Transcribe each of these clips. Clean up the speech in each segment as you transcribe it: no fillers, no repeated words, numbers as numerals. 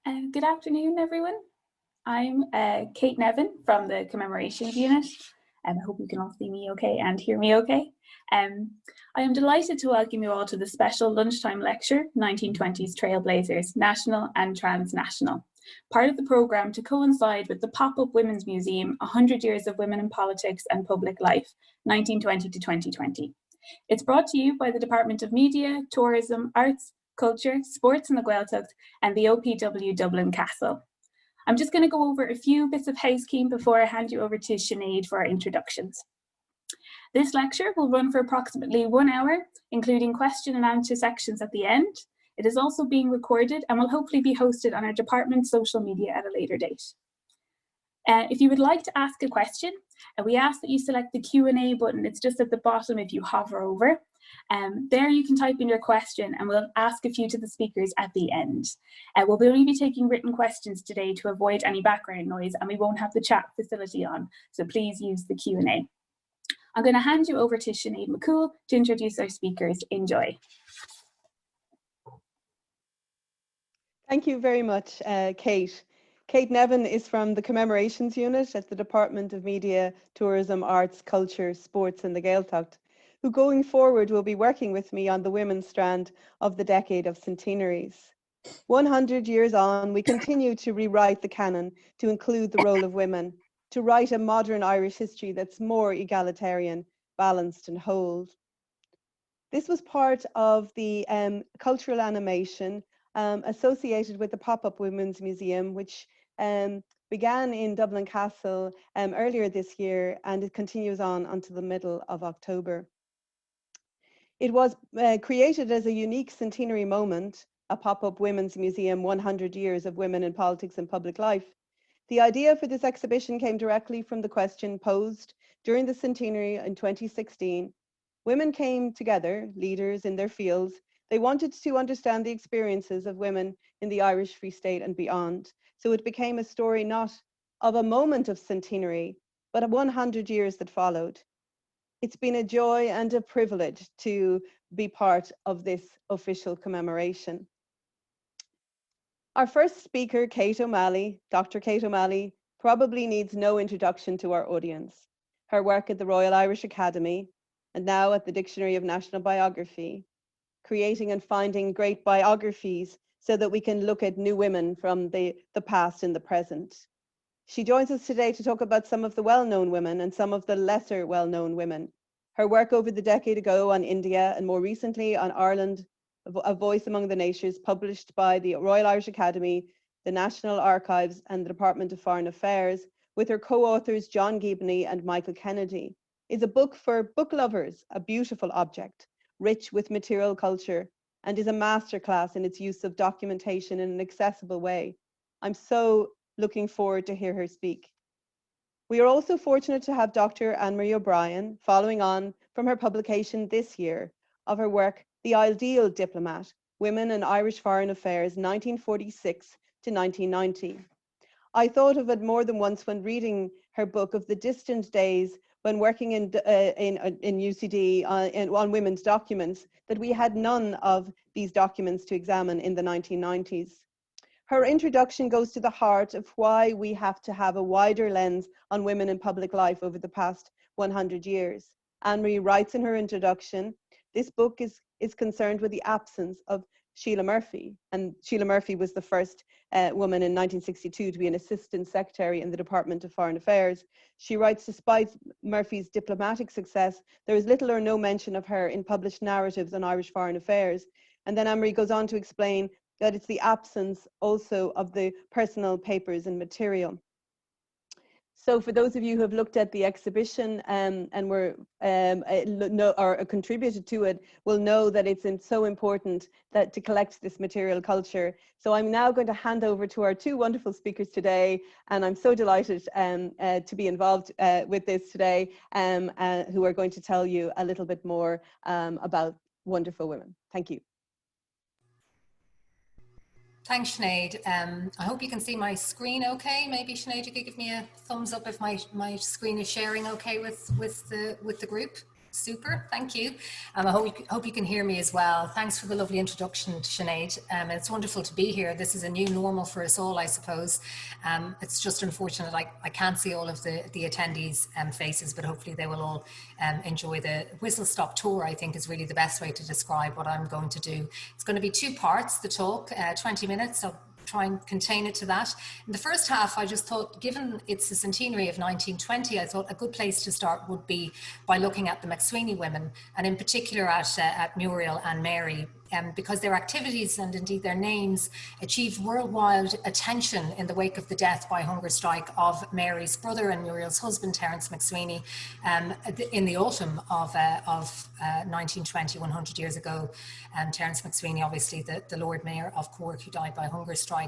Good afternoon, everyone. I'm Cáit Nevin from the Commemorations Unit. I hope you can all see me okay and hear me okay. I am delighted to welcome you all to the special lunchtime lecture, 1920s Trailblazers, National and Transnational, part of the programme to coincide with the pop-up Women's Museum, 100 Years of Women in Politics and Public Life, 1920 to 2020. It's brought to you by the Department of Media, Tourism, Arts, Culture, Sports and the Gaeltacht and the OPW Dublin Castle. I'm just going to go over a few bits of housekeeping before I hand you over to Sinead for our introductions. This lecture will run for approximately 1 hour, including question and answer sections at the end. It is also being recorded and will hopefully be hosted on our department's social media at a later date. If you would like to ask a question, we ask that you select the Q&A button. It's just at the bottom if you hover over. There you can type in your question and we'll ask a few to the speakers at the end. We'll only be taking written questions today to avoid any background noise, and we won't have the chat facility on, so please use the Q&A. I'm going to hand you over to Sinead McCoole to introduce our speakers. Enjoy. Thank you very much, Kate. Kate Nevin is from the Commemorations Unit at the Department of Media, Tourism, Arts, Culture, Sports and the Gaeltacht, who going forward will be working with me on the women's strand of the decade of centenaries. 100 years on, we continue to rewrite the canon to include the role of women, to write a modern Irish history that's more egalitarian, balanced and whole. This was part of the cultural animation associated with the pop-up Women's Museum, which began in Dublin Castle earlier this year, and it continues on until the middle of October. It was created as a unique centenary moment, a pop-up Women's Museum, 100 Years of Women in Politics and Public Life. The idea for this exhibition came directly from the question posed during the centenary in 2016. Women came together, leaders in their fields. They wanted to understand the experiences of women in the Irish Free State and beyond. So it became a story not of a moment of centenary, but of 100 years that followed. It's been a joy and a privilege to be part of this official commemoration. Our first speaker, Cáit O'Malley, Dr. Cáit O'Malley, probably needs no introduction to our audience. Her work at the Royal Irish Academy and now at the Dictionary of National Biography, creating and finding great biographies so that we can look at new women from the past and the present. She joins us today to talk about some of the well-known women and some of the lesser well-known women. Her work over the decade ago on India and more recently on Ireland, A Voice Among the Nations, published by the Royal Irish Academy, the National Archives and the Department of Foreign Affairs, with her co-authors John Gibney and Michael Kennedy, is a book for book lovers, a beautiful object, rich with material culture, and is a masterclass in its use of documentation in an accessible way. I'm so looking forward to hear her speak. We are also fortunate to have Dr. Anne-Marie O'Brien, following on from her publication this year of her work, The Ideal Diplomat, Women in Irish Foreign Affairs, 1946 to 1990. I thought of it more than once when reading her book of the distant days when working in UCD on women's documents, that we had none of these documents to examine in the 1990s. Her introduction goes to the heart of why we have to have a wider lens on women in public life over the past 100 years. Anne-Marie writes in her introduction, this book is concerned with the absence of Sheila Murphy, and Sheila Murphy was the first woman in 1962 to be an assistant secretary in the Department of Foreign Affairs. She writes, despite Murphy's diplomatic success, there is little or no mention of her in published narratives on Irish foreign affairs. And then Anne-Marie goes on to explain that it's the absence also of the personal papers and material. So for those of you who have looked at the exhibition and were or contributed to it, will know that it's so important that to collect this material culture. So I'm now going to hand over to our two wonderful speakers today, and I'm so delighted to be involved with this today, who are going to tell you a little bit more about wonderful women. Thank you. Thanks, Sinead. I hope you can see my screen okay. Maybe Sinead, you could give me a thumbs up if my screen is sharing okay with the group. Super, thank you. I hope you can hear me as well. Thanks for the lovely introduction, Sinead. It's wonderful to be here. This is a new normal for us all, I suppose. It's just unfortunate I can't see all of the attendees' faces, but hopefully they will all enjoy the whistle-stop tour, I think is really the best way to describe what I'm going to do. It's going to be 2 parts, the talk, 20 minutes. So try and contain it to that. In the first half, I just thought, given it's the centenary of 1920, I thought a good place to start would be by looking at the MacSwiney women, and in particular at Muriel and Mary, because their activities and indeed their names achieved worldwide attention in the wake of the death by hunger strike of Mary's brother and Muriel's husband, Terence MacSwiney, in the autumn of 1920, 100 years ago. Terence MacSwiney, obviously the Lord Mayor of Cork, who died by hunger strike.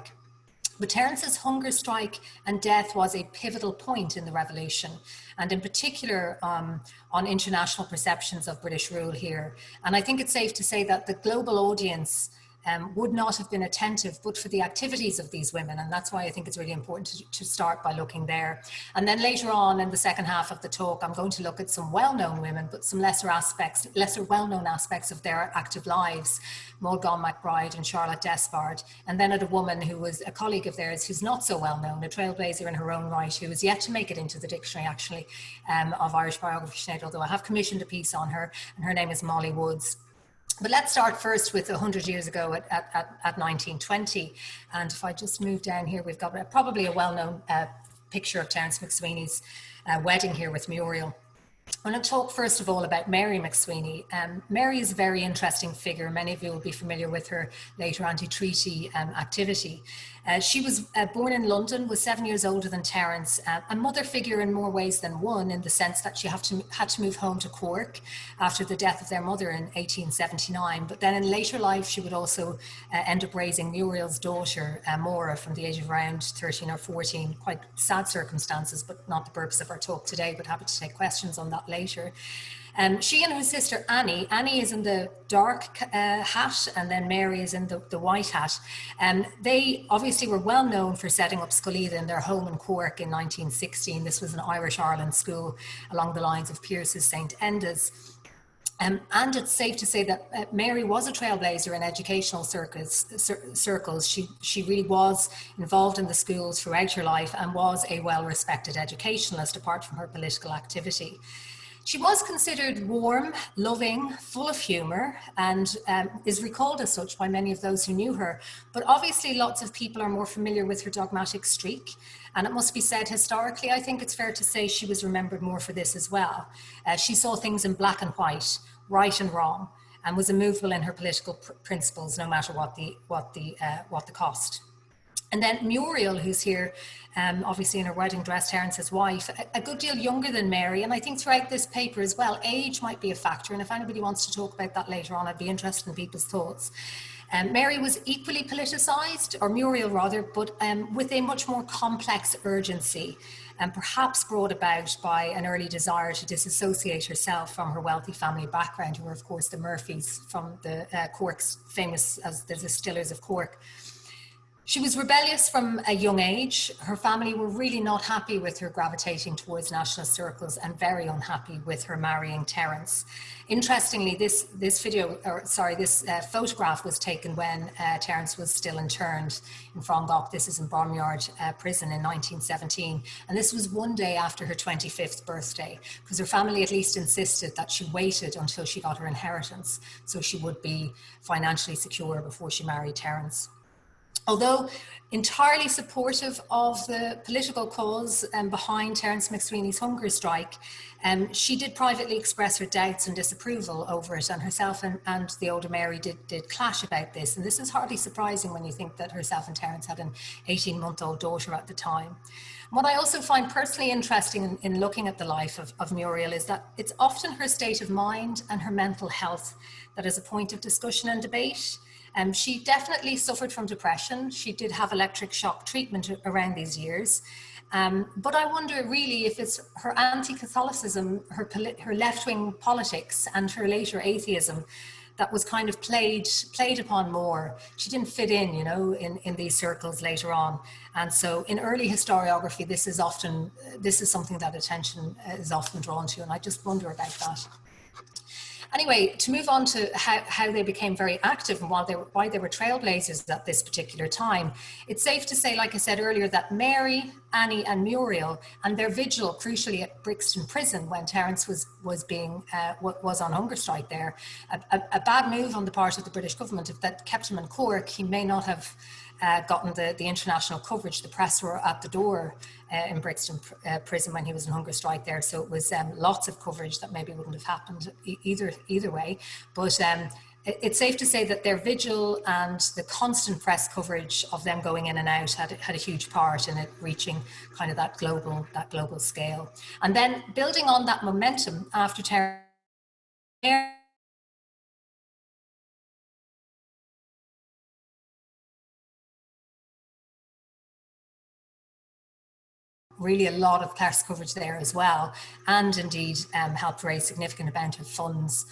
But Terence's hunger strike and death was a pivotal point in the revolution, and in particular on international perceptions of British rule here. And I think it's safe to say that the global audience would not have been attentive but for the activities of these women, and that's why I think it's really important to start by looking there. And then later on in the second half of the talk, I'm going to look at some well-known women, but some lesser well-known aspects of their active lives, Gonne MacBride and Charlotte Despard, and then at a woman who was a colleague of theirs who's not so well known, a trailblazer in her own right, who has yet to make it into the dictionary actually of Irish biography, although I have commissioned a piece on her, and her name is Mollie Woods. But let's start first with 100 years ago at 1920. And if I just move down here, we've got probably a well-known picture of Terence MacSwiney's wedding here with Muriel. I'm going to talk first of all about Mary MacSwiney. Mary is a very interesting figure. Many of you will be familiar with her later anti-treaty activity. She was born in London, was 7 years older than Terence, a mother figure in more ways than one, in the sense that she had to move home to Cork after the death of their mother in 1879. But then in later life, she would also end up raising Muriel's daughter, Maura, from the age of around 13 or 14. Quite sad circumstances, but not the purpose of our talk today, but happy to take questions on that later. She and her sister Annie is in the dark hat, and then Mary is in the white hat. They obviously were well known for setting up Scoilíde in their home in Cork in 1916. This was an Irish Ireland school along the lines of Pearse's St. Enda's. And it's safe to say that Mary was a trailblazer in educational circles. She really was involved in the schools throughout her life and was a well-respected educationalist apart from her political activity. She was considered warm, loving, full of humour, and is recalled as such by many of those who knew her. But obviously lots of people are more familiar with her dogmatic streak. And it must be said, historically, I think it's fair to say she was remembered more for this as well. She saw things in black and white, right and wrong, and was immovable in her political principles, no matter what the cost. And then Muriel, who's here, obviously in her wedding dress, Terence's wife, a good deal younger than Mary. And I think throughout this paper as well, age might be a factor. And if anybody wants to talk about that later on, I'd be interested in people's thoughts. Mary was equally politicised, or Muriel rather, but with a much more complex urgency, and perhaps brought about by an early desire to disassociate herself from her wealthy family background, who were of course the Murphys from the Cork's famous as the distillers of Cork. She was rebellious from a young age. Her family were really not happy with her gravitating towards nationalist circles and very unhappy with her marrying Terence. Interestingly, this photograph was taken when Terence was still interned in Frongach. This is in Barnyard Prison in 1917. And this was one day after her 25th birthday, because her family at least insisted that she waited until she got her inheritance so she would be financially secure before she married Terence. Although entirely supportive of the political cause behind Terence MacSwiney's hunger strike, she did privately express her doubts and disapproval over it, and herself and the older Mary did clash about this. And this is hardly surprising when you think that herself and Terence had an 18-month-old daughter at the time. What I also find personally interesting in looking at the life of Muriel is that it's often her state of mind and her mental health that is a point of discussion and debate. She definitely suffered from depression. She did have electric shock treatment around these years. But I wonder really if it's her anti-Catholicism, her left-wing politics and her later atheism that was kind of played upon more. She didn't fit in, you know, in these circles later on. And so in early historiography, this is something that attention is often drawn to. And I just wonder about that. Anyway, to move on to how they became very active and why they were trailblazers at this particular time, it's safe to say, like I said earlier, that Mary, Annie and Muriel and their vigil, crucially at Brixton Prison when Terence was on hunger strike there, a bad move on the part of the British government. If that kept him in Cork, he may not have gotten the international coverage. The press were at the door in Brixton Prison when he was in hunger strike there, so it was lots of coverage that maybe wouldn't have happened either way. But it's safe to say that their vigil and the constant press coverage of them going in and out had a huge part in it reaching kind of that global scale. And then building on that momentum after Terence, really a lot of press coverage there as well, and indeed helped raise significant amount of funds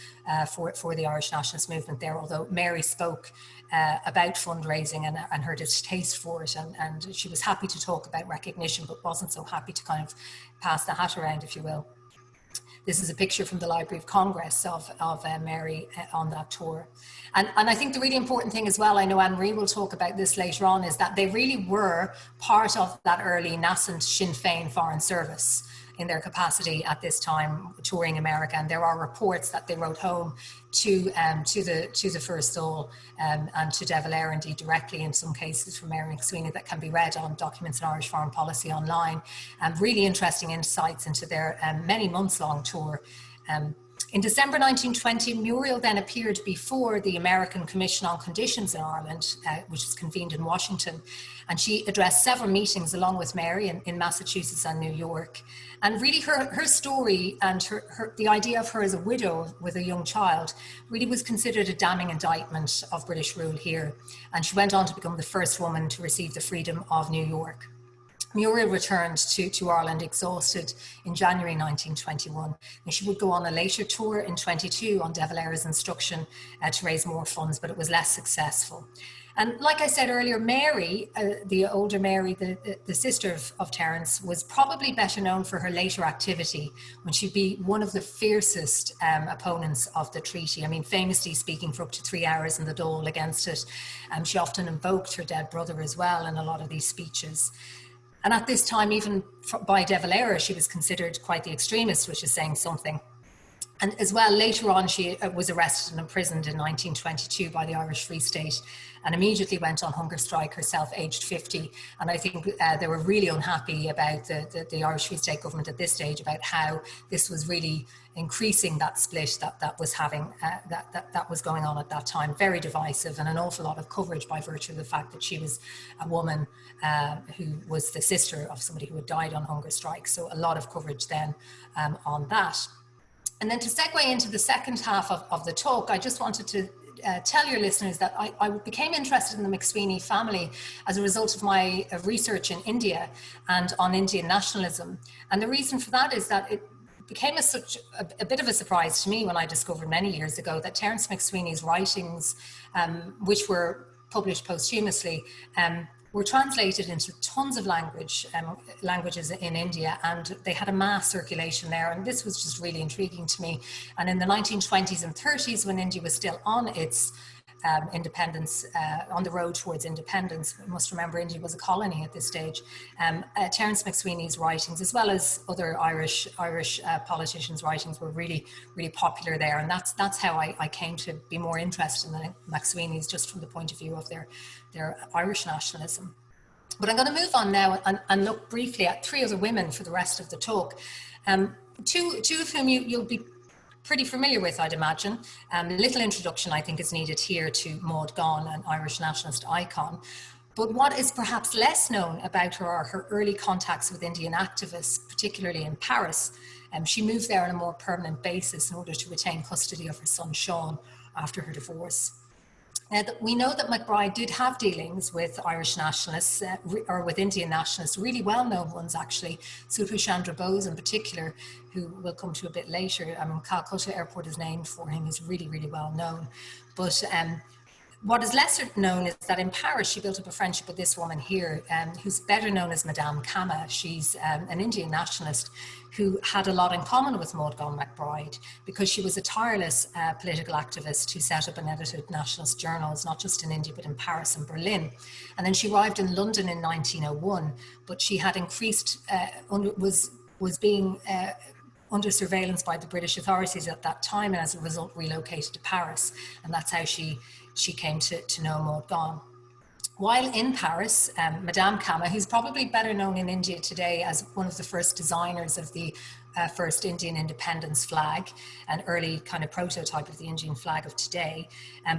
for the Irish nationalist movement there, although Mary spoke about fundraising and her distaste for it, and she was happy to talk about recognition but wasn't so happy to kind of pass the hat around, if you will. This is a picture from the Library of Congress of Mary on that tour. And I think the really important thing as well, I know Anne-Marie will talk about this later on, is that they really were part of that early nascent Sinn Féin Foreign Service in their capacity at this time, touring America. And there are reports that they wrote home to the First Dáil and to De Valera, indeed directly in some cases from Mairead MacSwiney, that can be read on Documents in Irish Foreign Policy online. Really interesting insights into their many months long tour. In December 1920, Muriel then appeared before the American Commission on Conditions in Ireland, which was convened in Washington, and she addressed several meetings along with Mary in Massachusetts and New York. And really her story and the idea of her as a widow with a young child really was considered a damning indictment of British rule here. And she went on to become the first woman to receive the freedom of New York. Muriel returned to Ireland exhausted in January 1921, and she would go on a later tour in 22 on De Valera's instruction to raise more funds, but it was less successful. And like I said earlier, Mary, the older Mary, the sister of Terence, was probably better known for her later activity when she'd be one of the fiercest opponents of the treaty. I mean, famously speaking for up to 3 hours in the Dáil against it. She often invoked her dead brother as well in a lot of these speeches. And at this time, even by De Valera, she was considered quite the extremist, which is saying something. And as well, later on, she was arrested and imprisoned in 1922 by the Irish Free State and immediately went on hunger strike herself, aged 50. And I think they were really unhappy about the Irish Free State government at this stage about how this was really increasing that split that was going on at that time. Very divisive, and an awful lot of coverage by virtue of the fact that she was a woman who was the sister of somebody who had died on hunger strike. So a lot of coverage then on that. And then to segue into the second half of the talk, I just wanted to tell your listeners that I became interested in the MacSwiney family as a result of my research in India and on Indian nationalism. And the reason for that is that it became a bit of a surprise to me when I discovered many years ago that Terence MacSwiney's writings, which were published posthumously, were translated into tons of languages in India, and they had a mass circulation there, and this was just really intriguing to me. And in the 1920s and 30s, when India was still on its independence, on the road towards independence, we must remember India was a colony at this stage, Terence MacSwiney's writings, as well as other Irish politicians' writings, were really, really popular there. And that's how I came to be more interested in the MacSwineys, just from the point of view of their Irish nationalism. But I'm going to move on now and look briefly at three other women for the rest of the talk. Two of whom you'll be pretty familiar with, I'd imagine. A little introduction, I think, is needed here to Maud Gonne, an Irish nationalist icon. But what is perhaps less known about her are her early contacts with Indian activists, particularly in Paris. She moved there on a more permanent basis in order to retain custody of her son Sean after her divorce. Now, we know that MacBride did have dealings with Irish nationalists, or with Indian nationalists, really well-known ones actually, Subhash Chandra Bose in particular, who we'll come to a bit later. Calcutta Airport is named for him. He's really, really well known. But What is lesser known is that in Paris, she built up a friendship with this woman here, who's better known as Madame Cama. She's an Indian nationalist who had a lot in common with Gonne MacBride, because she was a tireless political activist who set up and edited nationalist journals, not just in India, but in Paris and Berlin. And then she arrived in London in 1901, but she had increased, was being under surveillance by the British authorities at that time, and as a result relocated to Paris. And that's how she came to know Gonne. While in Paris, Madame Cama, who's probably better known in India today as one of the first designers of the first Indian independence flag, an early kind of prototype of the Indian flag of today.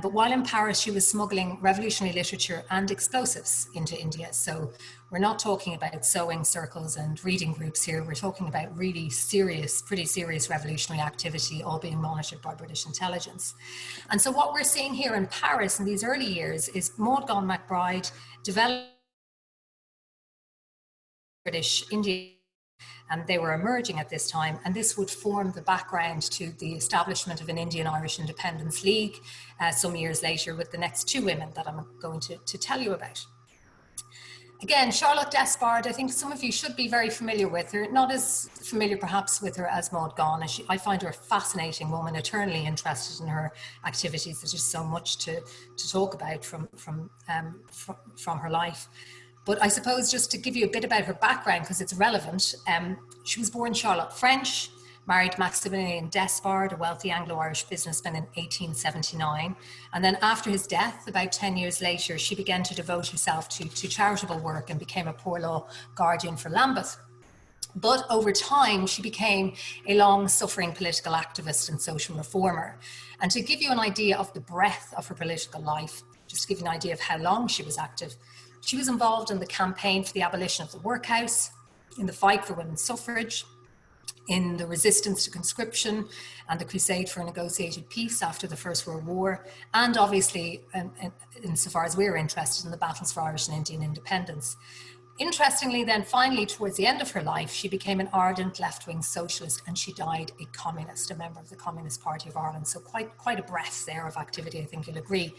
But while in Paris, she was smuggling revolutionary literature and explosives into India. So we're not talking about sewing circles and reading groups here. We're talking about really serious, pretty serious revolutionary activity, all being monitored by British intelligence. And so what we're seeing here in Paris in these early years is Gonne MacBride developed British Indian, and they were emerging at this time, and this would form the background to the establishment of an Indian-Irish Independence League some years later, with the next two women that I'm going to tell you about. Again, Charlotte Despard, I think some of you should be very familiar with her, not as familiar perhaps with her as Gonne. I find her a fascinating woman, eternally interested in her activities. There's just so much to talk about from her life. But I suppose just to give you a bit about her background, because it's relevant, she was born Charlotte French, married Maximilian Despard, a wealthy Anglo-Irish businessman, in 1879. And then after his death, about 10 years later, she began to devote herself to charitable work and became a poor law guardian for Lambeth. But over time, she became a long-suffering political activist and social reformer. And to give you an idea of the breadth of her political life, just to give you an idea of how long she was active, she was involved in the campaign for the abolition of the workhouse, in the fight for women's suffrage, in the resistance to conscription and the crusade for a negotiated peace after the First World War, and obviously, insofar as we're interested, in the battles for Irish and Indian independence. Interestingly, then finally, towards the end of her life, she became an ardent left-wing socialist, and she died a communist, a member of the Communist Party of Ireland. So quite a breadth there of activity, I think you'll agree.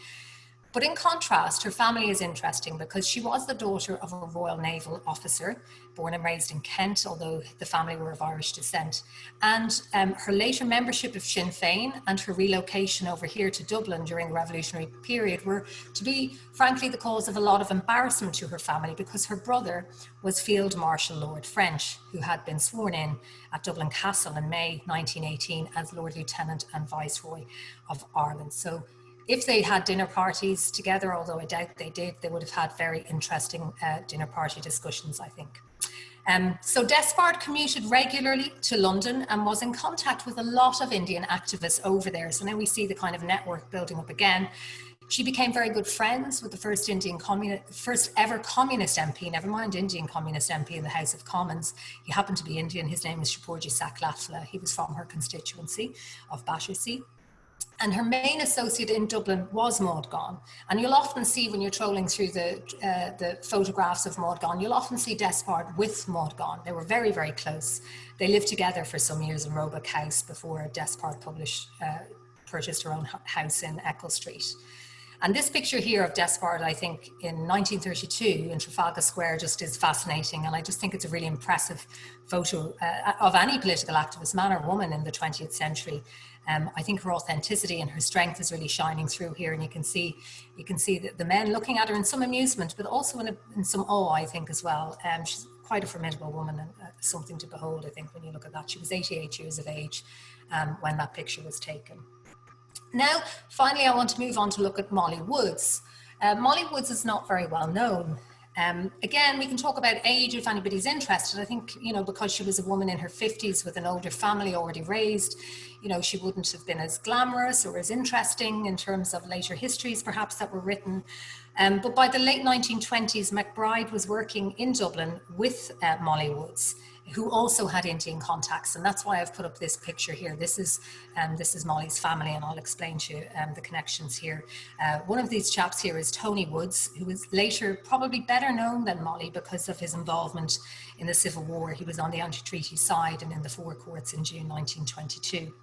But in contrast, her family is interesting because she was the daughter of a Royal Naval officer, born and raised in Kent, although the family were of Irish descent. And her later membership of Sinn Féin and her relocation over here to Dublin during the revolutionary period were, to be frankly, the cause of a lot of embarrassment to her family, because her brother was Field Marshal Lord French, who had been sworn in at Dublin Castle in May 1918 as Lord Lieutenant and Viceroy of Ireland. So if they had dinner parties together, although I doubt they did, they would have had very interesting dinner party discussions, I think. So Despard commuted regularly to London and was in contact with a lot of Indian activists over there. So now we see the kind of network building up again. She became very good friends with the first ever communist MP, never mind Indian communist MP in the House of Commons. He happened to be Indian. His name is Shapurji Saklatvala. He was from her constituency of Battersea. And her main associate in Dublin was Gonne. And you'll often see, when you're trolling through the photographs of Gonne, you'll often see Despard with Gonne. They were very, very close. They lived together for some years in Roebuck House before Despard purchased her own house in Eccles Street. And this picture here of Despard, I think, in 1932 in Trafalgar Square just is fascinating. And I just think it's a really impressive photo of any political activist, man or woman, in the 20th century. I think her authenticity and her strength is really shining through here. And you can see the men looking at her in some amusement, but also in some awe, I think, as well. She's quite a formidable woman, and something to behold, I think, when you look at that. She was 88 years of age when that picture was taken. Now, finally, I want to move on to look at Mollie Woods. Mollie Woods is not very well known. Again, we can talk about age if anybody's interested. I think, because she was a woman in her 50s with an older family already raised, she wouldn't have been as glamorous or as interesting in terms of later histories, perhaps, that were written. But by the late 1920s, MacBride was working in Dublin with Mollie Woods, who also had Indian contacts, and that's why I've put up this picture here. This is Mollie's family, and I'll explain to you the connections here. One of these chaps here is Tony Woods, who was later probably better known than Mollie because of his involvement in the Civil War. He was on the anti-treaty side and in the Four Courts in June 1922.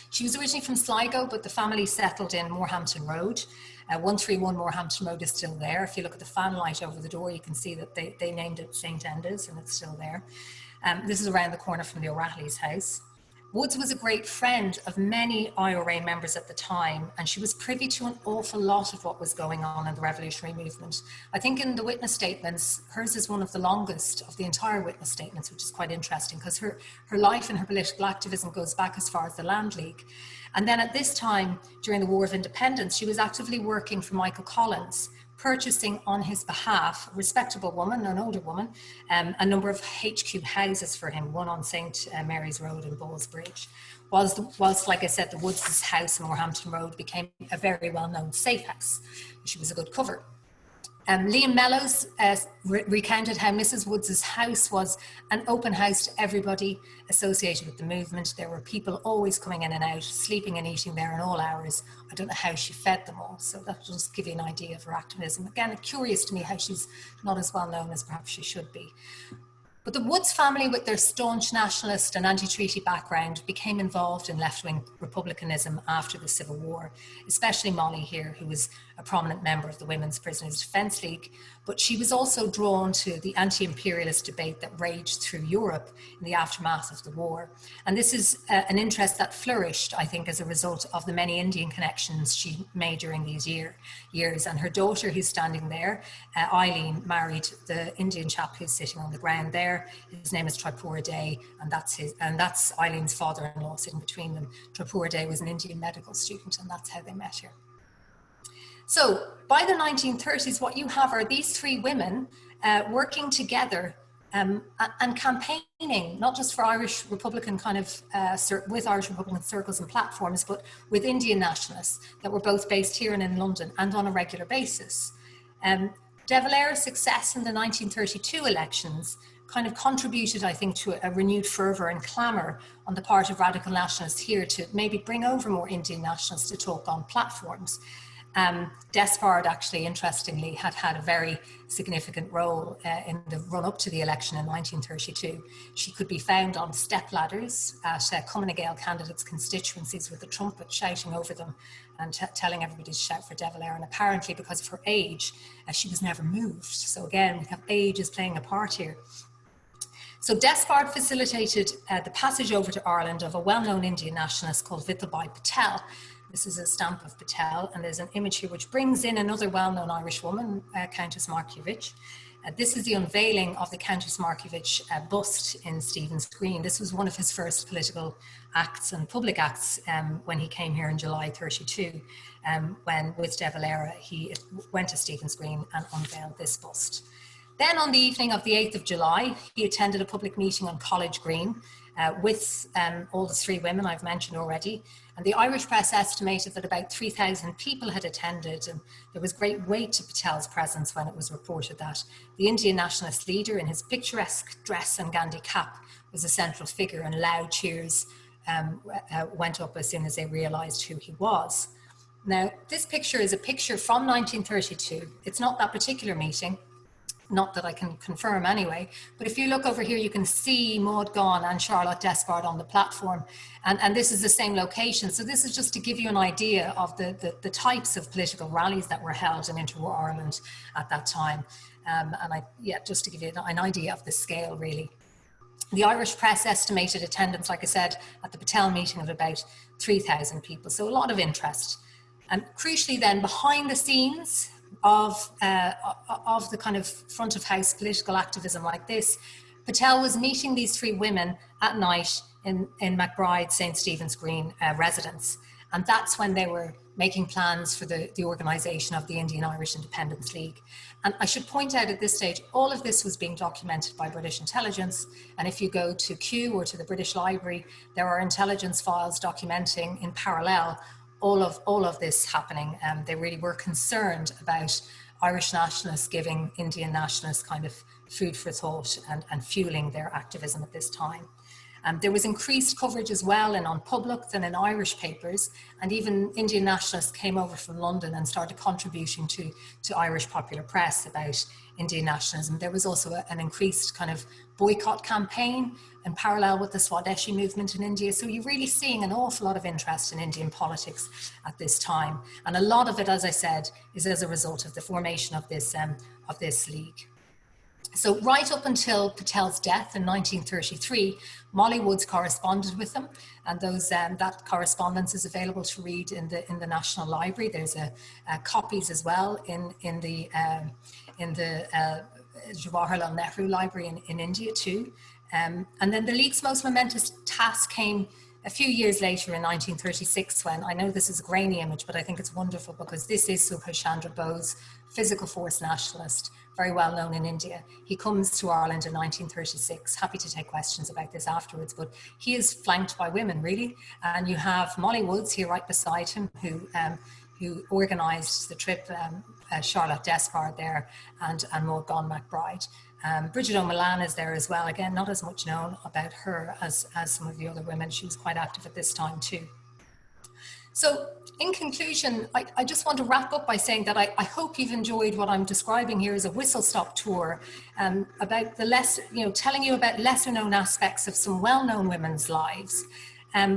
She was originally from Sligo, but the family settled in Moorhampton Road. 131 Moorhampton Road is still there. If you look at the fan light over the door, you can see that they named it St. Enda's, and it's still there. This is around the corner from the O'Reilly's house. Woods was a great friend of many IRA members at the time, and she was privy to an awful lot of what was going on in the revolutionary movement. I think in the witness statements, hers is one of the longest of the entire witness statements, which is quite interesting because her life and her political activism goes back as far as the Land League. And then at this time, during the War of Independence, she was actively working for Michael Collins, purchasing on his behalf, a respectable woman, an older woman, a number of HQ houses for him, one on St. Mary's Road in Ballsbridge. Whilst, like I said, the Woods' house in Moorhampton Road became a very well-known safe house. She was a good cover. Liam Mellows recounted how Mrs. Woods' house was an open house to everybody associated with the movement. There were people always coming in and out, sleeping and eating there in all hours. I don't know how she fed them all, so that will just give you an idea of her activism. Again, curious to me how she's not as well known as perhaps she should be. But the Woods family, with their staunch nationalist and anti-treaty background, became involved in left-wing republicanism after the Civil War, especially Mollie here, who was a prominent member of the Women's Prisoners Defence League. But she was also drawn to the anti-imperialist debate that raged through Europe in the aftermath of the war. And this is an interest that flourished, I think, as a result of the many Indian connections she made during these years. And her daughter, who's standing there, Eileen, married the Indian chap who's sitting on the ground there. His name is Trailblazers Day, and that's Eileen's father-in-law sitting between them. Trailblazers Day was an Indian medical student, and that's how they met here. So by the 1930s, what you have are these three women working together and campaigning, not just for Irish Republican with Irish Republican circles and platforms, but with Indian nationalists that were both based here and in London and on a regular basis. De Valera's success in the 1932 elections kind of contributed, I think, to a renewed fervour and clamour on the part of radical nationalists here to maybe bring over more Indian nationalists to talk on platforms. Despard actually, interestingly, had a very significant role in the run-up to the election in 1932. She could be found on step ladders at Cumann Gael candidates' constituencies with a trumpet shouting over them and telling everybody to shout for De Valera. And apparently, because of her age, she was never moved. So again, we have age is playing a part here. So Despard facilitated the passage over to Ireland of a well-known Indian nationalist called Vithalbhai Patel. This is a stamp of Patel, and there's an image here which brings in another well-known Irish woman, Countess Markovich. This is the unveiling of the Countess Markovich bust in Stephen's Green. This was one of his first political acts and public acts when he came here in July 32, when with De Valera he went to Stephen's Green and unveiled this bust. Then on the evening of the 8th of July, he attended a public meeting on College Green with all the three women I've mentioned already. And the Irish press estimated that about 3,000 people had attended, and there was great weight to Patel's presence when it was reported that the Indian nationalist leader in his picturesque dress and Gandhi cap was a central figure, and loud cheers went up as soon as they realised who he was. Now, this picture is a picture from 1932. It's not that particular meeting, not that I can confirm anyway, but if you look over here, you can see Maud Gonne and Charlotte Despard on the platform, and this is the same location. So this is just to give you an idea of the types of political rallies that were held in interwar Ireland at that time, just to give you an idea of the scale, really. The Irish press estimated attendance, like I said, at the Patel meeting of about 3,000 people, so a lot of interest. And crucially then, behind the scenes of the kind of front of house political activism like this, Patel was meeting these three women at night in MacBride St. Stephen's Green residence. And that's when they were making plans for the organisation of the Indian Irish Independence League. And I should point out at this stage, all of this was being documented by British intelligence. And if you go to Kew or to the British Library, there are intelligence files documenting in parallel all of this happening. They really were concerned about Irish nationalists giving Indian nationalists kind of food for thought and fueling their activism at this time. There was increased coverage as well in On Public than in Irish papers, and even Indian nationalists came over from London and started contributing to Irish popular press about Indian nationalism. There was also an increased kind of boycott campaign in parallel with the Swadeshi movement in India. So you're really seeing an awful lot of interest in Indian politics at this time. And a lot of it, as I said, is as a result of the formation of this league. So right up until Patel's death in 1933, Mollie Woods corresponded with them, and that correspondence is available to read in the National Library. There's copies as well in the Jawaharlal Nehru Library in India too. And then the League's most momentous task came a few years later in 1936, when, I know this is a grainy image, but I think it's wonderful because this is Subhash Chandra Bose, physical force nationalist, very well known in India. He comes to Ireland in 1936. Happy to take questions about this afterwards, but he is flanked by women, really. And you have Mollie Woods here right beside him, who organised the trip, Charlotte Despard there, and Gonne MacBride. Bridget O'Mullane is there as well. Again, not as much known about her as some of the other women. She was quite active at this time too. So in conclusion, I just want to wrap up by saying that I hope you've enjoyed what I'm describing here as a whistle-stop tour about telling you about lesser known aspects of some well-known women's lives.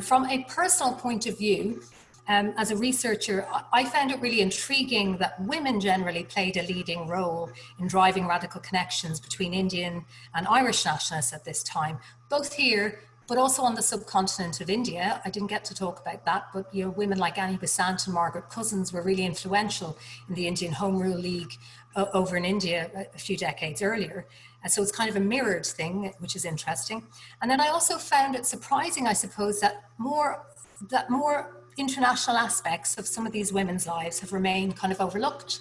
From a personal point of view, as a researcher, I found it really intriguing that women generally played a leading role in driving radical connections between Indian and Irish nationalists at this time, both here, but also on the subcontinent of India. I didn't get to talk about that, but women like Annie Besant and Margaret Cousins were really influential in the Indian Home Rule League over in India a few decades earlier. And so it's kind of a mirrored thing, which is interesting. And then I also found it surprising, I suppose, that more international aspects of some of these women's lives have remained kind of overlooked.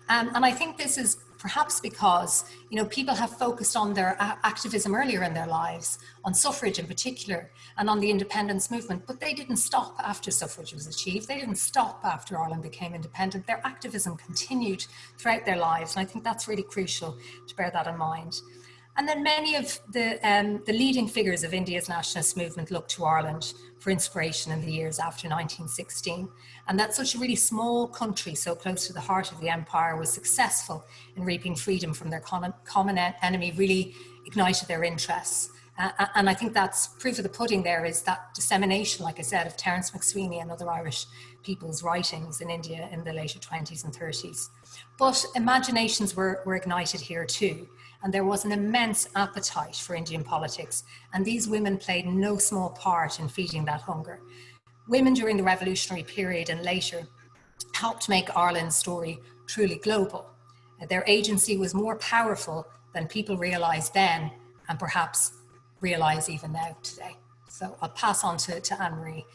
And I think this is perhaps because, people have focused on their activism earlier in their lives, on suffrage in particular, and on the independence movement, but they didn't stop after suffrage was achieved. They didn't stop after Ireland became independent. Their activism continued throughout their lives, and I think that's really crucial to bear that in mind. And then many of the leading figures of India's nationalist movement looked to Ireland for inspiration in the years after 1916. And that such a really small country, so close to the heart of the empire, was successful in reaping freedom from their common enemy really ignited their interests. And I think that's proof of the pudding there is that dissemination, like I said, of Terence McSweeney and other Irish people's writings in India in the later 20s and 30s. But imaginations were ignited here too. And there was an immense appetite for Indian politics. And these women played no small part in feeding that hunger. Women during the revolutionary period and later helped make Ireland's story truly global. Their agency was more powerful than people realised then, and perhaps realise even now today. So I'll pass on to Anne-Marie,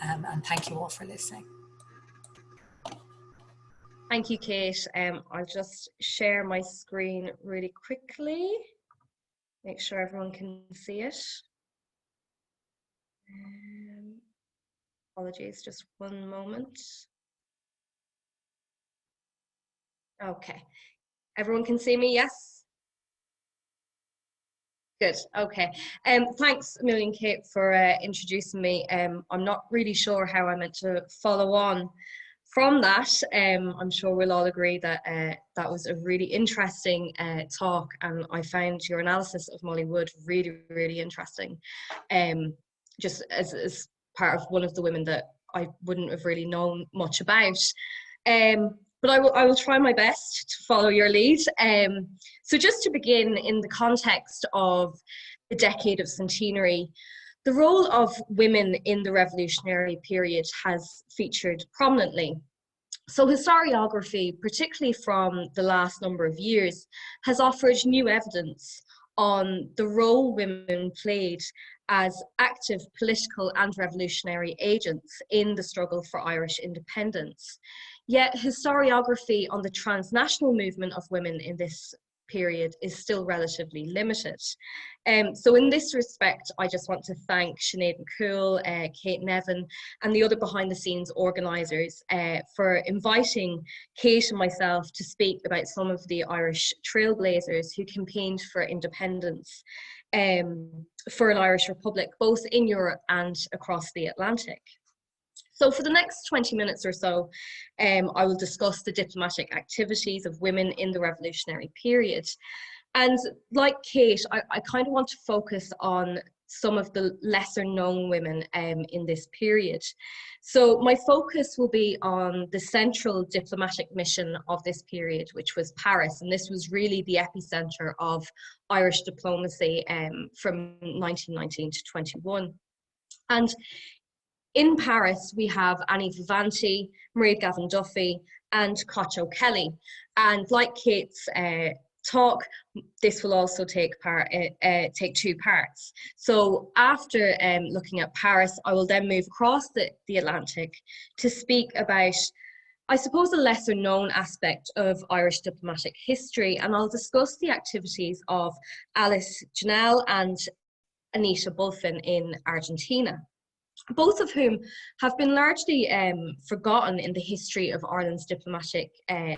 and thank you all for listening. Thank you, Cáit. I'll just share my screen really quickly. Make sure everyone can see it. Apologies, just one moment. Okay, everyone can see me, yes? Good, okay. Thanks a million, Cáit, for introducing me. I'm not really sure how I meant to follow on from that. I'm sure we'll all agree that that was a really interesting talk, and I found your analysis of Mollie Wood really, really interesting. Just as part of one of the women that I wouldn't have really known much about. But I will try my best to follow your lead. So just to begin, in the context of the decade of centenary, the role of women in the revolutionary period has featured prominently. So historiography, particularly from the last number of years, has offered new evidence on the role women played as active political and revolutionary agents in the struggle for Irish independence. Yet historiography on the transnational movement of women in this period is still relatively limited. So in this respect, I just want to thank Sinead McCoole, Cáit Nevin, and the other behind the scenes organisers for inviting Cáit and myself to speak about some of the Irish trailblazers who campaigned for independence for an Irish Republic, both in Europe and across the Atlantic. So for the next 20 minutes or so, I will discuss the diplomatic activities of women in the revolutionary period. And like Cáit, I kind of want to focus on some of the lesser known women in this period. So my focus will be on the central diplomatic mission of this period, which was Paris. And this was really the epicenter of Irish diplomacy from 1919 to 21. And in Paris, we have Anita Bulfin, Mairead Gavan Duffy, and Cáit O'Ceallaigh. And like Kate's talk, this will also take two parts. So after looking at Paris, I will then move across the Atlantic to speak about, I suppose, a lesser known aspect of Irish diplomatic history, and I'll discuss the activities of Alice Ginnell and Anita Bulfin in Argentina, both of whom have been largely forgotten in the history of Ireland's diplomatic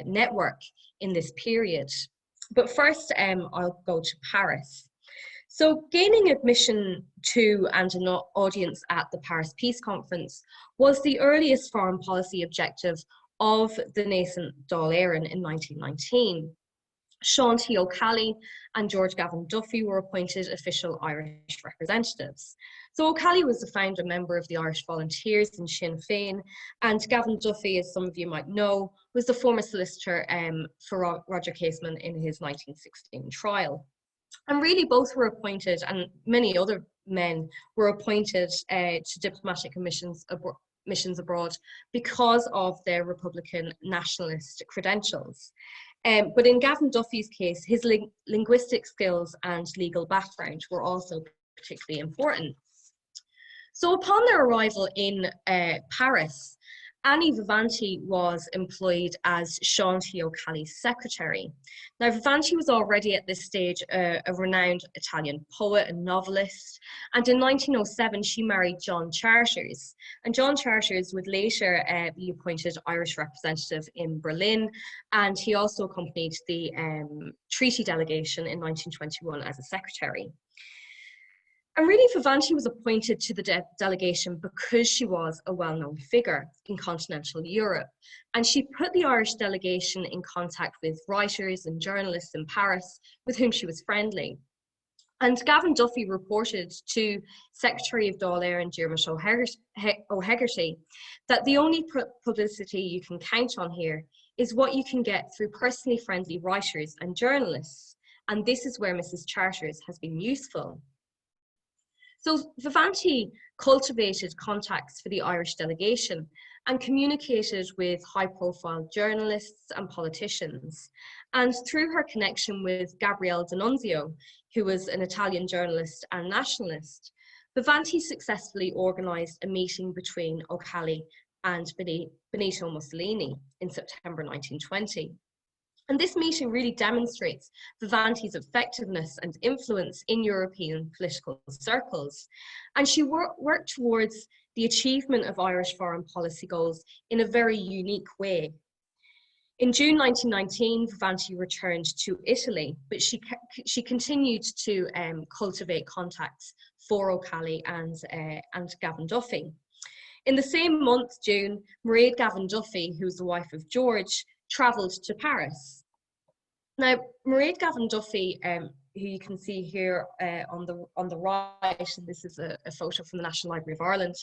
network in this period. But first, I'll go to Paris. So gaining admission to and an audience at the Paris Peace Conference was the earliest foreign policy objective of the nascent Dáil Éireann in 1919. T. O'Ceallaigh and George Gavin Duffy were appointed official Irish representatives. So O'Ceallaigh was the founder member of the Irish Volunteers in Sinn Féin, and Gavin Duffy, as some of you might know, was the former solicitor for Roger Casement in his 1916 trial. And really both were appointed, and many other men were appointed to diplomatic missions abroad because of their Republican nationalist credentials. But in Gavin Duffy's case, his linguistic skills and legal background were also particularly important. So upon their arrival in Paris, Annie Vivanti was employed as T. O'Ceallaigh's secretary. Now, Vivanti was already at this stage a renowned Italian poet and novelist, and in 1907 she married John Charters. And John Charters would later be appointed Irish representative in Berlin, and he also accompanied the treaty delegation in 1921 as a secretary. And really, Vivanti was appointed to the delegation because she was a well-known figure in continental Europe. And she put the Irish delegation in contact with writers and journalists in Paris with whom she was friendly. And Gavin Duffy reported to Secretary of Dáil Éireann Diarmaid O'Hegarty that the only publicity you can count on here is what you can get through personally friendly writers and journalists. And this is where Mrs. Charters has been useful. So Vivanti cultivated contacts for the Irish delegation and communicated with high-profile journalists and politicians. And through her connection with Gabriele D'Annunzio, who was an Italian journalist and nationalist, Vivanti successfully organised a meeting between O'Ceallaigh and Benito Mussolini in September 1920. And this meeting really demonstrates Vivanti's effectiveness and influence in European political circles. And she worked towards the achievement of Irish foreign policy goals in a very unique way. In June 1919, Vivanti returned to Italy, but she continued to cultivate contacts for O'Ceallaigh and Gavin Duffy. In the same month, June, Mairead Gavan Duffy, who was the wife of George, travelled to Paris. Now, Mairead Gavan Duffy, who you can see here on the right, and this is a photo from the National Library of Ireland,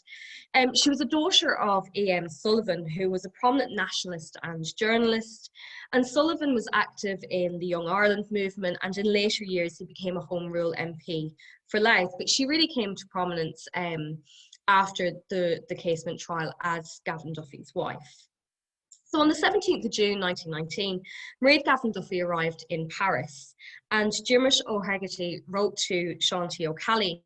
she was a daughter of A.M. Sullivan, who was a prominent nationalist and journalist. And Sullivan was active in the Young Ireland movement, and in later years he became a Home Rule MP for Louth. But she really came to prominence after the Casement trial as Gavin Duffy's wife. So on the 17th of June 1919, Mairead Gavan Duffy arrived in Paris, and Diarmaid O'Hegarty wrote to T. O'Ceallaigh,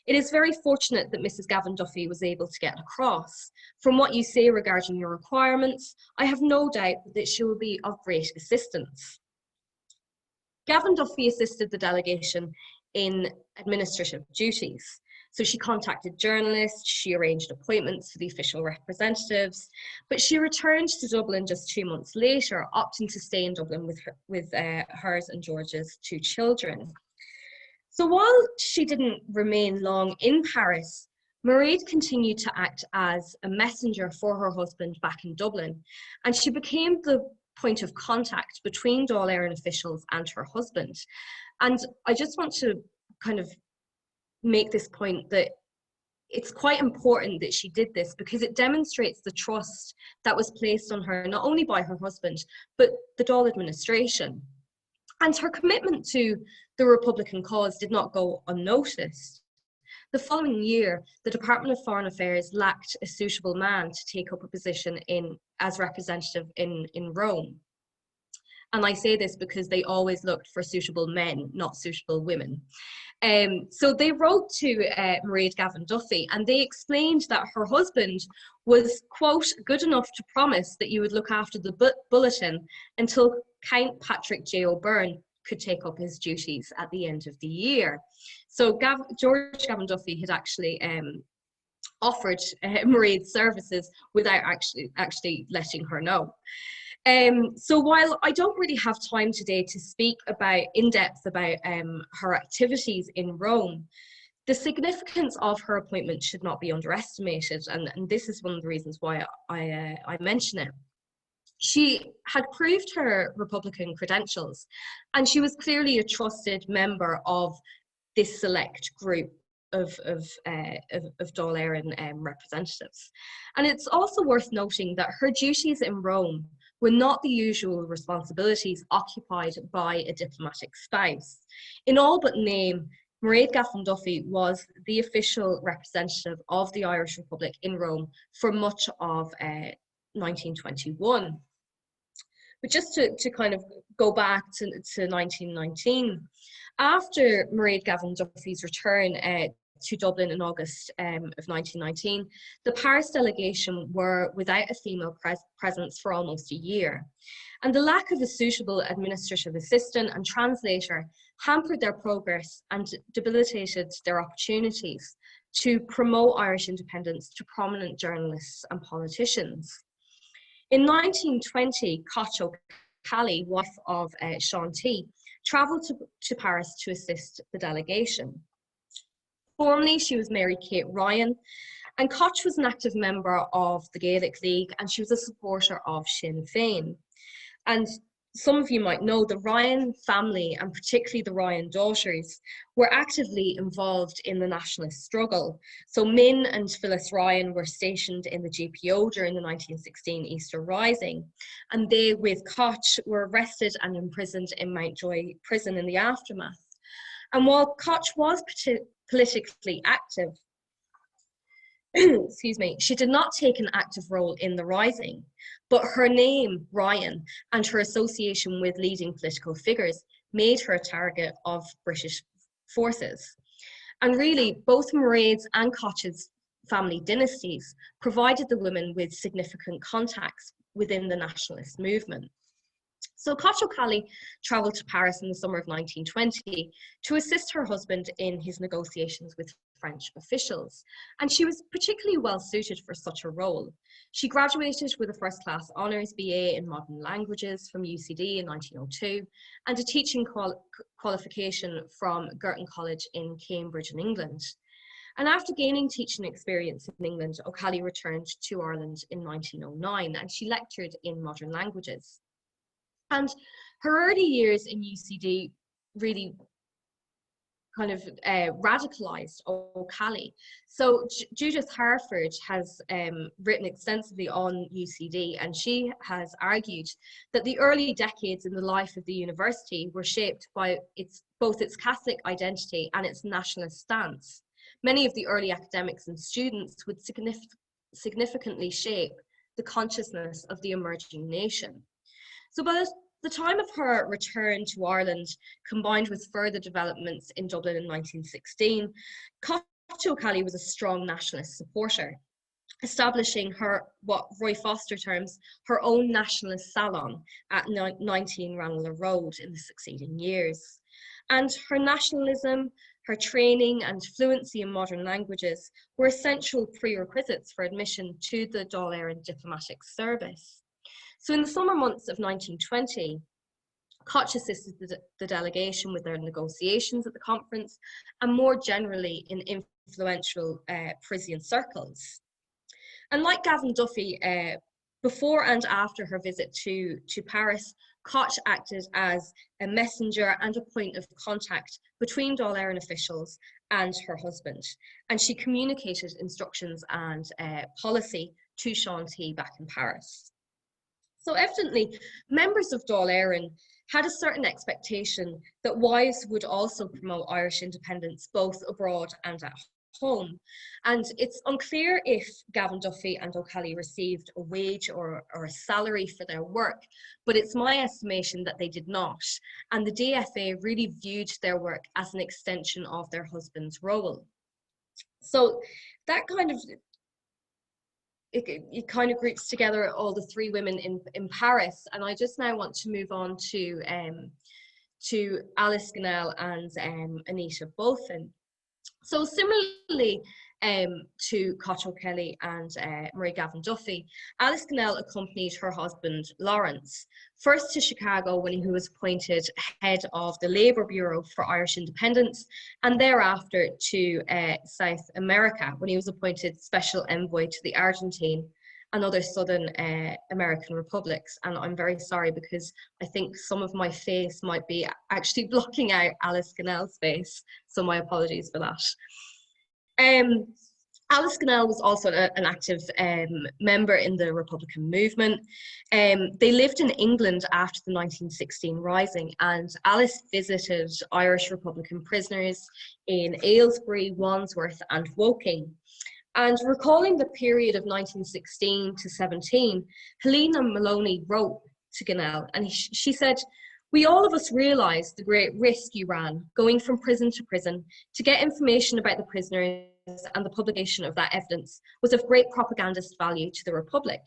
"It is very fortunate that Mrs. Gavan Duffy was able to get across. From what you say regarding your requirements, I have no doubt that she will be of great assistance." Gavin Duffy assisted the delegation in administrative duties. So she contacted journalists, she arranged appointments for the official representatives, but she returned to Dublin just 2 months later, opting to stay in Dublin with hers and George's 2 children. So while she didn't remain long in Paris, Mairead continued to act as a messenger for her husband back in Dublin, and she became the point of contact between Dáil Éireann officials and her husband. And I just want to kind of make this point that it's quite important that she did this, because it demonstrates the trust that was placed on her, not only by her husband, but the Dáil administration. And her commitment to the Republican cause did not go unnoticed. The following year, the Department of Foreign Affairs lacked a suitable man to take up a position as representative in Rome. And I say this because they always looked for suitable men, not suitable women. So they wrote to Mairead Gavan Duffy, and they explained that her husband was, quote, good enough to promise that you would look after the bulletin until Count Patrick J. O'Byrne could take up his duties at the end of the year. So George Gavan Duffy had actually offered Mairead's services without actually letting her know. So while I don't really have time today to speak in depth about her activities in Rome, the significance of her appointment should not be underestimated, and this is one of the reasons why I mention it. She had proved her Republican credentials, and she was clearly a trusted member of this select group of Dáil Éireann representatives. And it's also worth noting that her duties in Rome were not the usual responsibilities occupied by a diplomatic spouse. In all but name, Mairead Gavan Duffy was the official representative of the Irish Republic in Rome for much of 1921. But just to kind of go back to 1919, after Mairead Gavan Duffy's return to Dublin in August of 1919, the Paris delegation were without a female presence for almost a year. And the lack of a suitable administrative assistant and translator hampered their progress and debilitated their opportunities to promote Irish independence to prominent journalists and politicians. In 1920, Cáit O'Ceallaigh, wife of Sean T, travelled to Paris to assist the delegation. Formerly, she was Mary Kate Ryan, and Cáit was an active member of the Gaelic League, and she was a supporter of Sinn Féin. And some of you might know the Ryan family, and particularly the Ryan daughters, were actively involved in the nationalist struggle. So Min and Phyllis Ryan were stationed in the GPO during the 1916 Easter Rising, and they, with Cáit, were arrested and imprisoned in Mountjoy prison in the aftermath. And while Cáit was politically active, excuse me, she did not take an active role in the rising, but her name, Ryan, and her association with leading political figures made her a target of British forces. And really, both Mairead's and Cáit's family dynasties provided the women with significant contacts within the nationalist movement. So Cáit O'Ceallaigh travelled to Paris in the summer of 1920 to assist her husband in his negotiations with French officials, and she was particularly well suited for such a role. She graduated with a first-class honours BA in modern languages from UCD in 1902 and a teaching qualification from Girton College in Cambridge in England. And after gaining teaching experience in England, O'Ceallaigh returned to Ireland in 1909, and she lectured in modern languages. And her early years in UCD really kind of radicalised O'Ceallaigh. So Judith Harford has written extensively on UCD, and she has argued that the early decades in the life of the university were shaped by both its Catholic identity and its nationalist stance. Many of the early academics and students would significantly shape the consciousness of the emerging nation. So by the time of her return to Ireland, combined with further developments in Dublin in 1916, Cáit O'Ceallaigh was a strong nationalist supporter, establishing what Roy Foster terms her own nationalist salon at 19 Ranelagh Road in the succeeding years. And her nationalism, her training and fluency in modern languages were essential prerequisites for admission to the Dáil Éireann diplomatic service. So in the summer months of 1920, Cáit assisted the delegation with their negotiations at the conference and more generally in influential Parisian circles. And like Gavin Duffy before and after her visit to Paris, Cáit acted as a messenger and a point of contact between Dáil Éireann officials and her husband. And she communicated instructions and policy to Sean T back in Paris. So evidently, members of Dáil Éireann had a certain expectation that Wyse would also promote Irish independence both abroad and at home. And it's unclear if Gavin Duffy and OCallaghan received a wage or a salary for their work, but it's my estimation that they did not. And the DFA really viewed their work as an extension of their husband's role. So that kind of, it kind of groups together all the three women in Paris. And I just now want to move on to Alice Ginnell and Anita Bulfin. So similarly to Cáit O'Ceallaigh and Mairead Gavan Duffy, Alice Ginnell accompanied her husband Lawrence first to Chicago when he was appointed head of the Labour Bureau for Irish Independence, and thereafter to South America when he was appointed special envoy to the Argentine and other southern American republics. And I'm very sorry because I think some of my face might be actually blocking out Alice Ginnell's face, so my apologies for that. Alice Ginnell was also an active member in the Republican movement. They lived in England after the 1916 Rising, and Alice visited Irish Republican prisoners in Aylesbury, Wandsworth and Woking. And recalling the period of 1916 to 17, Helena Maloney wrote to Ginnell, and she said, "We all of us realised the great risk you ran, going from prison to prison, to get information about the prisoners, and the publication of that evidence was of great propagandist value to the Republic."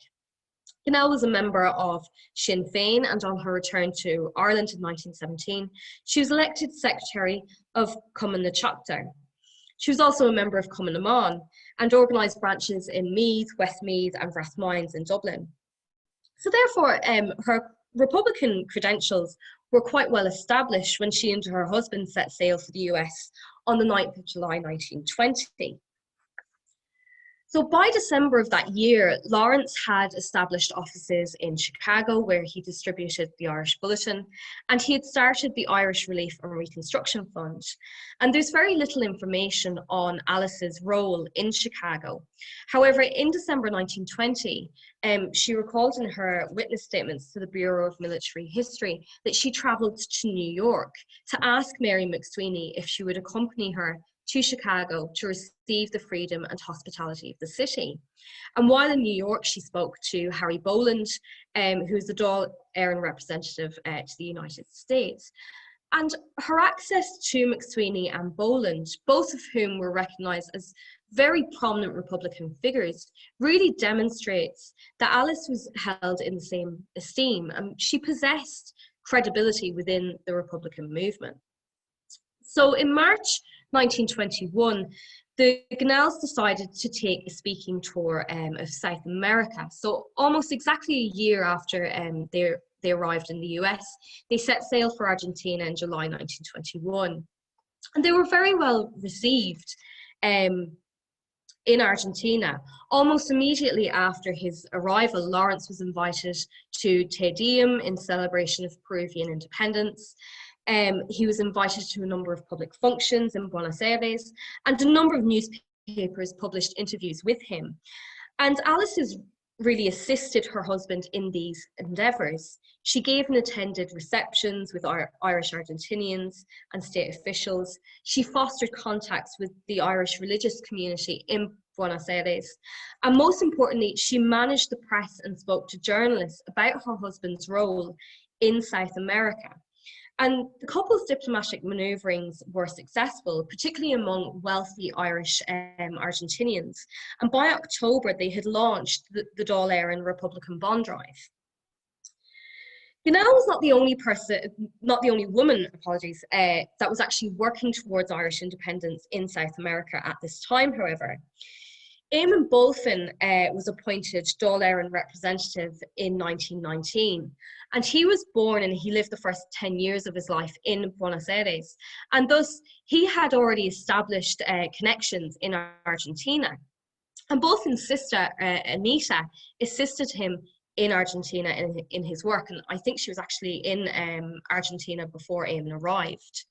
Ginnell was a member of Sinn Féin, and on her return to Ireland in 1917, she was elected secretary of Cumann na Teachtair. She was also a member of Cumann na Mán and organised branches in Meath, Westmeath and Rathmines in Dublin. So therefore, her Republican credentials were quite well established when she and her husband set sail for the US on the 9th of July 1920. So by December of that year, Lawrence had established offices in Chicago where he distributed the Irish Bulletin, and he had started the Irish Relief and Reconstruction Fund. And there's very little information on Alice's role in Chicago. However, in December 1920, she recalled in her witness statements to the Bureau of Military History that she travelled to New York to ask Muriel MacSwiney if she would accompany her to Chicago to receive the freedom and hospitality of the city. And while in New York, she spoke to Harry Boland, who's the Dáil Éireann representative to the United States. And her access to MacSwiney and Boland, both of whom were recognised as very prominent Republican figures, really demonstrates that Alice was held in the same esteem, and she possessed credibility within the Republican movement. So in March 1921, the Ginnells decided to take a speaking tour of South America. So almost exactly a year after they arrived in the US, they set sail for Argentina in July 1921. And they were very well received in Argentina. Almost immediately after his arrival, Lawrence was invited to Te Deum in celebration of Peruvian independence. He was invited to a number of public functions in Buenos Aires, and a number of newspapers published interviews with him. And Alice has really assisted her husband in these endeavours. She gave and attended receptions with Irish Argentinians and state officials. She fostered contacts with the Irish religious community in Buenos Aires. And most importantly, she managed the press and spoke to journalists about her husband's role in South America. And the couple's diplomatic manoeuvrings were successful, particularly among wealthy Irish Argentinians. And by October, they had launched the Dáil Éireann Republican Bond Drive. Ginnell was not the only woman, that was actually working towards Irish independence in South America at this time, however. Anita Bulfin was appointed Dáil Éireann representative in 1919, and he was born and he lived the first 10 years of his life in Buenos Aires, and thus he had already established connections in Argentina. And Bulfin's sister, Anita, assisted him in Argentina in his work. And I think she was actually in Argentina before Eamon arrived.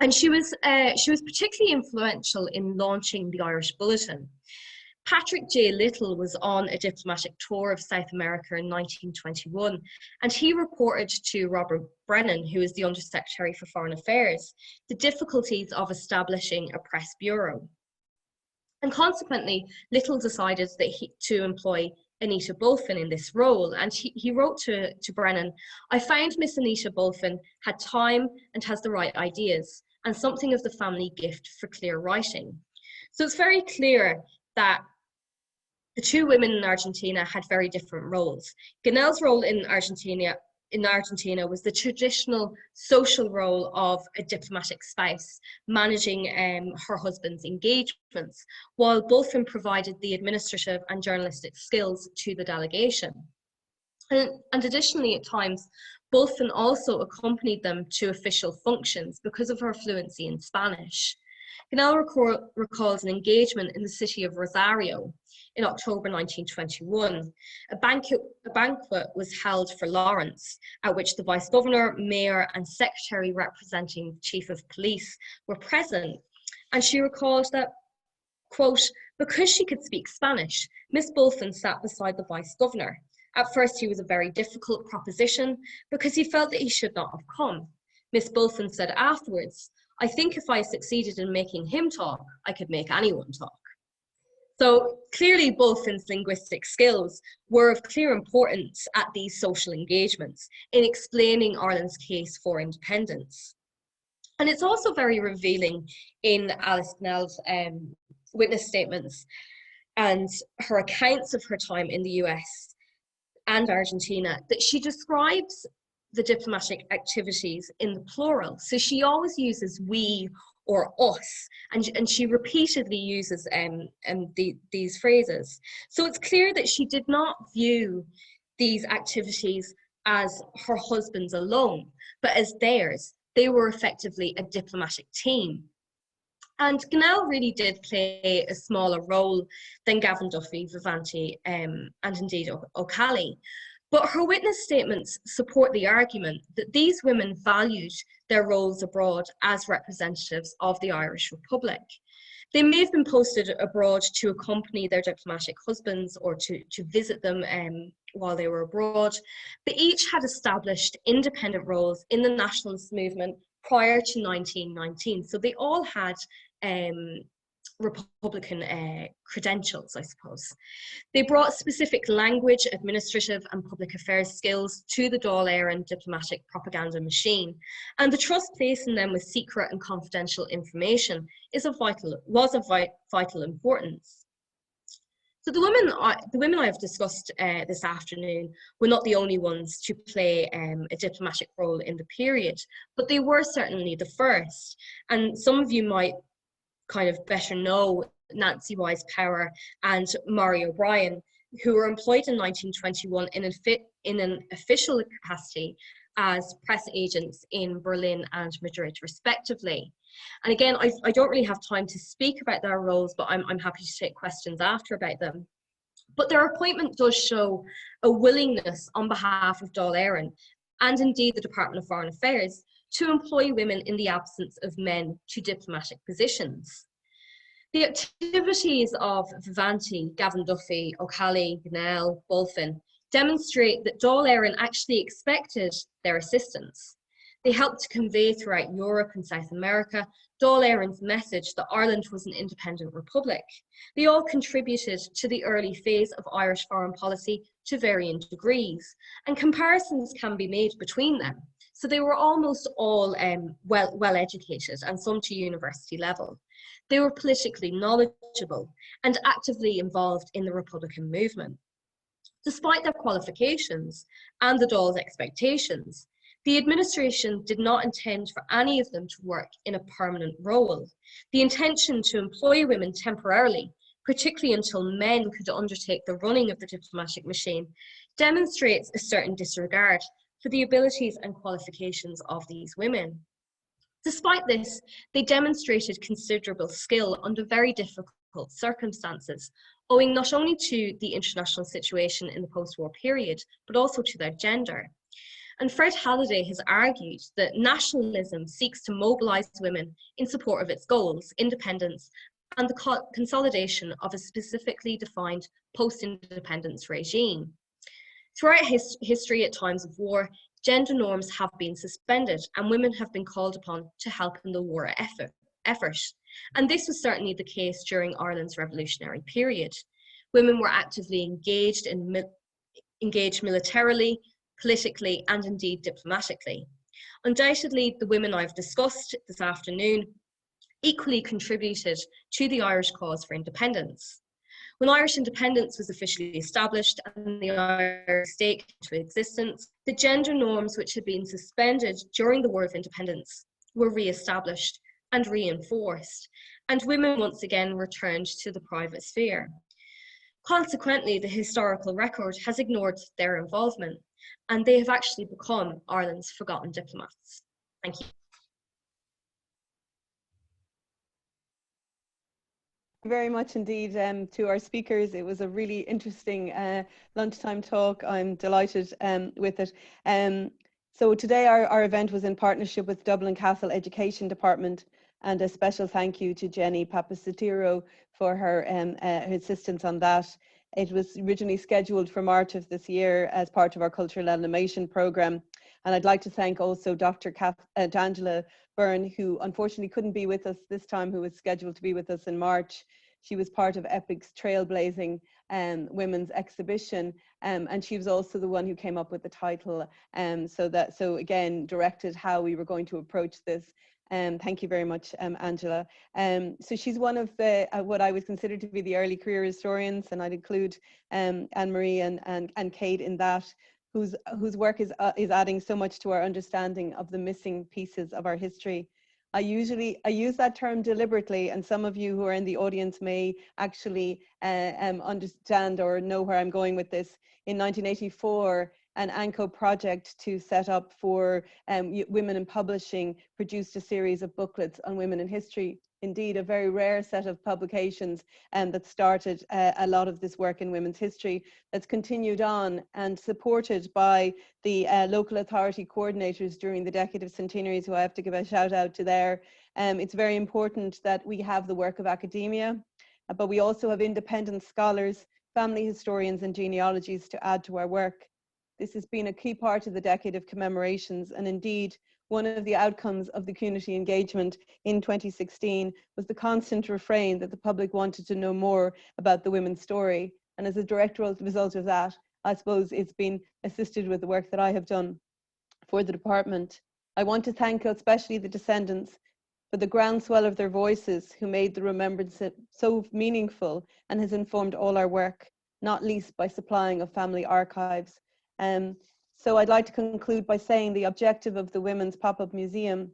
And she was particularly influential in launching the Irish Bulletin. Patrick J. Little was on a diplomatic tour of South America in 1921, and he reported to Robert Brennan, who is the Undersecretary for Foreign Affairs, the difficulties of establishing a press bureau. And consequently, Little decided to employ Anita Bulfin in this role, and he wrote to Brennan, "I found Miss Anita Bulfin had time and has the right ideas, and something of the family gift for clear writing." So it's very clear that the two women in Argentina had very different roles. Ginnell's role in Argentina was the traditional social role of a diplomatic spouse, managing her husband's engagements, while Bulfin provided the administrative and journalistic skills to the delegation. And additionally, at times, Bulfin also accompanied them to official functions because of her fluency in Spanish. Ginnell recalls an engagement in the city of Rosario in October 1921. A banquet was held for Lawrence, at which the Vice Governor, Mayor and Secretary representing the Chief of Police were present. And she recalled that, quote, "Because she could speak Spanish, Miss Bulfin sat beside the Vice Governor. At first he was a very difficult proposition because he felt that he should not have come. Miss Bulfin said afterwards, 'I think if I succeeded in making him talk, I could make anyone talk.'" So clearly Bulfin's linguistic skills were of clear importance at these social engagements in explaining Ireland's case for independence. And it's also very revealing in Alice Ginnell's witness statements and her accounts of her time in the US and Argentina that she describes the diplomatic activities in the plural. So she always uses we or us, and she repeatedly uses these phrases. So it's clear that she did not view these activities as her husband's alone, but as theirs. They were effectively a diplomatic team. And Ginnell really did play a smaller role than Gavin Duffy, Vivanti, and indeed OCallaghan. But her witness statements support the argument that these women valued their roles abroad as representatives of the Irish Republic. They may have been posted abroad to accompany their diplomatic husbands or to visit them while they were abroad, but each had established independent roles in the nationalist movement prior to 1919. So they all had Republican credentials, I suppose. They brought specific language, administrative and public affairs skills to the Dáil Éireann diplomatic propaganda machine, and the trust placed in them with secret and confidential information was of vital importance. So the women I have discussed this afternoon were not the only ones to play a diplomatic role in the period, but they were certainly the first. And some of you might kind of better know Nancy Wyse Power and Mollie O'Brien, who were employed in 1921 in an official capacity as press agents in Berlin and Madrid, respectively. And again, I don't really have time to speak about their roles, but I'm happy to take questions after about them. But their appointment does show a willingness on behalf of Dáil Éireann and indeed the Department of Foreign Affairs to employ women in the absence of men to diplomatic positions. The activities of Vivanti, Gavin Duffy, OCallaghan, Ginnell, Bulfin demonstrate that Dáil Éireann actually expected their assistance. They helped to convey throughout Europe and South America Dáil Éireann's message that Ireland was an independent republic. They all contributed to the early phase of Irish foreign policy to varying degrees, and comparisons can be made between them. So they were almost all well educated, and some to university level. They were politically knowledgeable and actively involved in the Republican movement. Despite their qualifications and the Dáil's expectations, the administration did not intend for any of them to work in a permanent role. The intention to employ women temporarily, particularly until men could undertake the running of the diplomatic machine, demonstrates a certain disregard for the abilities and qualifications of these women. Despite this, they demonstrated considerable skill under very difficult circumstances, owing not only to the international situation in the post-war period, but also to their gender. And Fred Halliday has argued that nationalism seeks to mobilise women in support of its goals, independence, and the consolidation of a specifically defined post-independence regime. Throughout history at times of war, gender norms have been suspended and women have been called upon to help in the war effort. And this was certainly the case during Ireland's revolutionary period. Women were actively engaged militarily, politically, and indeed diplomatically. Undoubtedly, the women I've discussed this afternoon equally contributed to the Irish cause for independence. When Irish independence was officially established and the Irish state came into existence, the gender norms which had been suspended during the War of Independence were re-established and reinforced, and women once again returned to the private sphere. Consequently, the historical record has ignored their involvement, and they have actually become Ireland's forgotten diplomats. Thank you. Very much indeed to our speakers. It was a really interesting lunchtime talk. I'm delighted with it. So today our event was in partnership with Dublin Castle Education Department, and a special thank you to Jenny Papasatiro for her assistance on that. It was originally scheduled for March of this year as part of our cultural animation programme. And I'd like to thank also Dr. Angela Byrne, who unfortunately couldn't be with us this time, who was scheduled to be with us in March. She was part of EPIC's Trailblazing women's exhibition, and she was also the one who came up with the title, so again directed how we were going to approach this. Thank you very much, Angela. So she's one of the what I would consider to be the early career historians, and I'd include Anne-Marie and Cáit in that, whose work is adding so much to our understanding of the missing pieces of our history. I use that term deliberately, and some of you who are in the audience may actually understand or know where I'm going with this. In 1984, an ANCO project to set up for women in publishing produced a series of booklets on women in history. Indeed, a very rare set of publications that started a lot of this work in women's history, that's continued on and supported by the local authority coordinators during the decade of centenaries, who I have to give a shout out to there. It's very important that we have the work of academia, but we also have independent scholars, family historians and genealogies to add to our work. This has been a key part of the decade of commemorations, and indeed one of the outcomes of the community engagement in 2016 was the constant refrain that the public wanted to know more about the women's story. And as a direct result of that, I suppose it's been assisted with the work that I have done for the department. I want to thank especially the descendants for the groundswell of their voices, who made the remembrance so meaningful and has informed all our work, not least by supplying of family archives. So I'd like to conclude by saying the objective of the Women's Pop-Up Museum,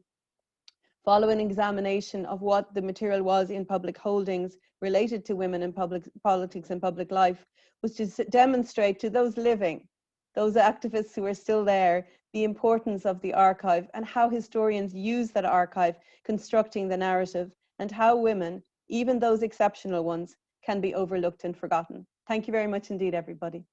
following examination of what the material was in public holdings related to women in public politics and public life, was to demonstrate to those living, those activists who are still there, the importance of the archive and how historians use that archive constructing the narrative, and how women, even those exceptional ones, can be overlooked and forgotten. Thank you very much indeed, everybody.